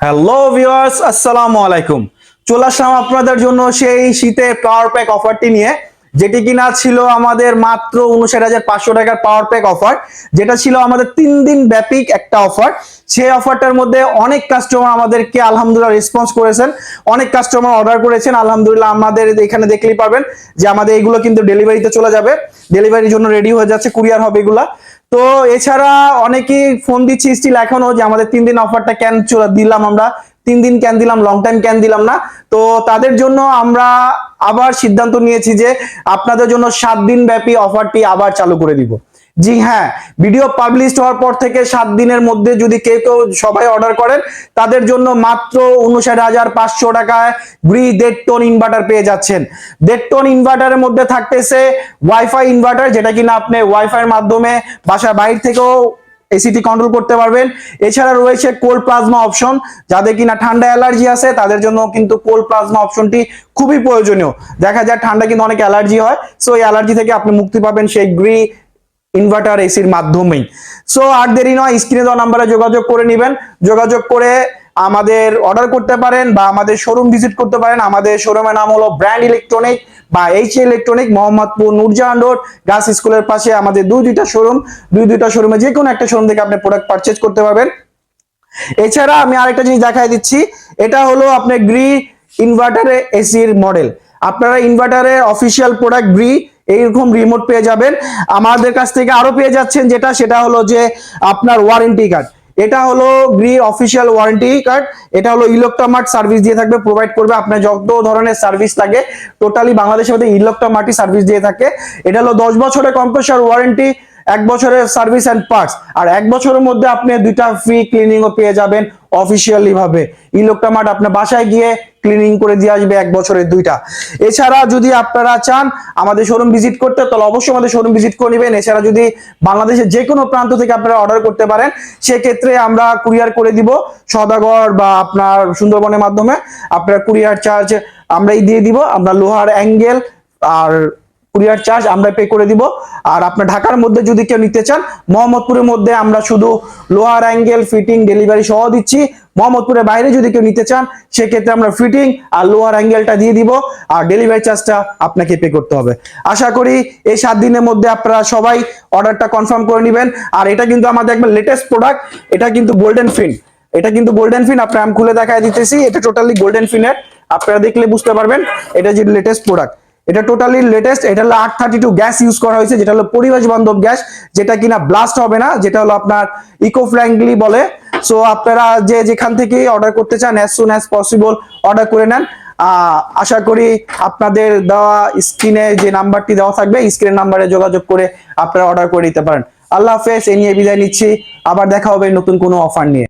Hello viewers, আসসালামু আলাইকুম। চলে আসলাম আপনাদের জন্য সেই শীতে পাওয়ার প্যাক অফারটি নিয়ে, যেটি কিনা ছিল আমাদের মাত্র 59,500 টাকার পাওয়ার প্যাক অফার, যেটা ছিল আমাদের 3 দিন ব্যাপী একটা অফার। সেই অফারটার মধ্যে অনেক কাস্টমার আমাদেরকে আলহামদুলিল্লাহ রেসপন্স করেছেন, অনেক কাস্টমার অর্ডার করেছেন। আলহামদুলিল্লাহ আমাদের এখানে দেখলেই পাবেন যে আমাদের এইগুলো কিন্তু ডেলিভারিতে চলে যাবে, ডেলিভারির জন্য রেডি হয়ে যাচ্ছে, কুরিয়ার হবে এগুলা। তো এছাড়া অনেকেই ফোন দিচ্ছি স্টিল এখনো যে আমাদের 3 দিন অফারটা কেন দিলাম, আমরা 3 দিন কেন দিলাম, লং টাইম কেন দিলাম না। তো তাদের জন্য আমরা আবার সিদ্ধান্ত নিয়েছি যে আপনাদের জন্য 7 দিন ব্যাপী অফারটি আবার চালু করে দিব। জি হ্যাঁ, ভিডিও পাবলিশ হওয়ার পর থেকে 7 দিনের মধ্যে যদি কেউ সবাই অর্ডার করেন, তাদের জন্য মাত্র 59,500 টাকায় গ্রি 1.5 টন ইনভার্টার পেয়ে যাচ্ছেন। 1.5 টন ইনভার্টারের মধ্যে থাকতেছে ওয়াইফাই ইনভার্টার, যেটা কিনা আপনি ওয়াইফাই এর মাধ্যমে বাসার বাইরে থেকেও এসিটি কন্ট্রোল করতে পারবেন। এছাড়া রয়েছে কোল্ড প্লাজমা অপশন, যাদের কিনা ঠান্ডা অ্যালার্জি আছে তাদের জন্য কিন্তু কোল্ড প্লাজমা অপশনটি খুবই প্রয়োজনীয়। দেখা যায় ঠান্ডা কিন্তু অনেক অ্যালার্জি হয়, সো এই অ্যালার্জি থেকে আপনি মুক্তি পাবেন সেই গ্রি ইনভার্টার এসির মাধ্যমেই। সো আর দেরি নয়, স্ক্রিনে দেওয়া নাম্বারে যোগাযোগ করে নেবেন। যোগাযোগ করে আমাদের অর্ডার করতে পারেন বা আমাদের শোরুম ভিজিট করতে পারেন। আমাদের শোরুমের নাম হলো ব্র্যান্ড ইলেকট্রনিক বা H electronic, Mohammadpur Nurjahan road girls স্কুলের পাশে আমাদের দুইটা শোরুম। দুইটা শোরুমে যে কোনো একটা শোরুম থেকে আপনি প্রোডাক্ট পারচেজ করতে পারবেন। এছাড়া আমি আরেকটা জিনিস দেখাই দিচ্ছি, এটা হলো আপনার গ্রি ইনভার্টারে এসির মডেল। আপনারা ইনভার্টারে অফিসিয়াল প্রোডাক্ট গ্রি এইরকম রিমোট পেয়ে যাবেন। আমাদের কাছ থেকে আরো পেয়ে যাচ্ছেন সেটা হলো যে আপনার ওয়ারেন্টি কার্ড। এটা হলো গ্রি অফিসিয়াল ওয়ারেন্টি কার্ড। এটা হলো ইলেকট্রোমার্ট সার্ভিস দিয়ে থাকবে, প্রোভাইড করবে আপনার যত ধরনের সার্ভিস লাগে টোটালি বাংলাদেশের মধ্যে ইলেকট্রোমার্টই সার্ভিস দিয়ে থাকে। এটা হলো 10 বছরের কম্প্রেসর ওয়ারেন্টি, 1 বছরের সার্ভিস এন্ড পার্টস, আর 1 বছরের মধ্যে আপনি 2টা ফ্রি ক্লিনিংও পেয়ে যাবেন অফিসিয়ালি ভাবে। ইলেকট্রোমার্ট আপনার বাসায় গিয়ে ক্লিনিং করে দিয়ে আসবে 1 বছরের 2টা। এছাড়া যদি আপনারা চান আমাদের শোরুম ভিজিট করতে, তাহলে অবশ্যই আমাদের শোরুম ভিজিট করে নেবেন। এছাড়া যদি বাংলাদেশের যে কোনো প্রান্ত থেকে আপনারা অর্ডার করতে পারেন, সেক্ষেত্রে আমরা কুরিয়ার করে দিব সওদাগর বা আপনার সুন্দরবনের মাধ্যমে। আপনার কুরিয়ার চার্জ আমরাই দিয়ে দিব, আমরা লোহার অ্যাঙ্গেল আর কুরিয়ার চার্জ আমরা পে করে দিব। আর আপনার ঢাকার মধ্যে যদি কেউ নিতে চান, মোহাম্মদপুরের মধ্যে আমরা শুধু লোহার অ্যাঙ্গেল ফিটিং ডেলিভারি সহ দিচ্ছি। মোহাম্মদপুরের বাইরে যদি কেউ নিতে চান, সেক্ষেত্রে আমরা ফিটিং আর লোহার অ্যাঙ্গেলটা দিয়ে দিব, আর ডেলিভারি চার্জটা আপনাকে পে করতে হবে। আশা করি এই 7 দিনের মধ্যে আপনারা সবাই অর্ডারটা কনফার্ম করে নেবেন। আর এটা কিন্তু আমাদের একবার লেটেস্ট প্রোডাক্ট, এটা কিন্তু গোল্ডেন ফিন। এটা কিন্তু গোল্ডেন ফিন, আপনার আমি খুলে দেখায় দিতেছি। এটা টোটালি গোল্ডেন ফিনের, আপনারা দেখলে বুঝতে পারবেন এটা যে লেটেস্ট প্রোডাক্ট। এটা টোটালি লেটেস্ট। এটা হলো 832 গ্যাস ইউজ করা হয়েছে, যেটা হলো পরিবেশ বান্ধব গ্যাস, যেটা কিনা ব্লাস্ট হবে না, যেটা হলো আপনার ইকো ফ্রেন্ডলি বলে। সো আপনারা যে যেখান থেকে অর্ডার করতে চান as soon as possible order করে নেন। আশা করি আপনাদের দেওয়া স্ক্রিনে যে নাম্বারটি দেওয়া থাকবে, স্ক্রিনের নাম্বারে যোগাযোগ করে আপনারা অর্ডার করে নিতে পারেন। আল্লাহ হাফেজ, এই নিয়ে বিদায় নিচ্ছি। আবার দেখা হবে নতুন কোনো অফার নিয়ে।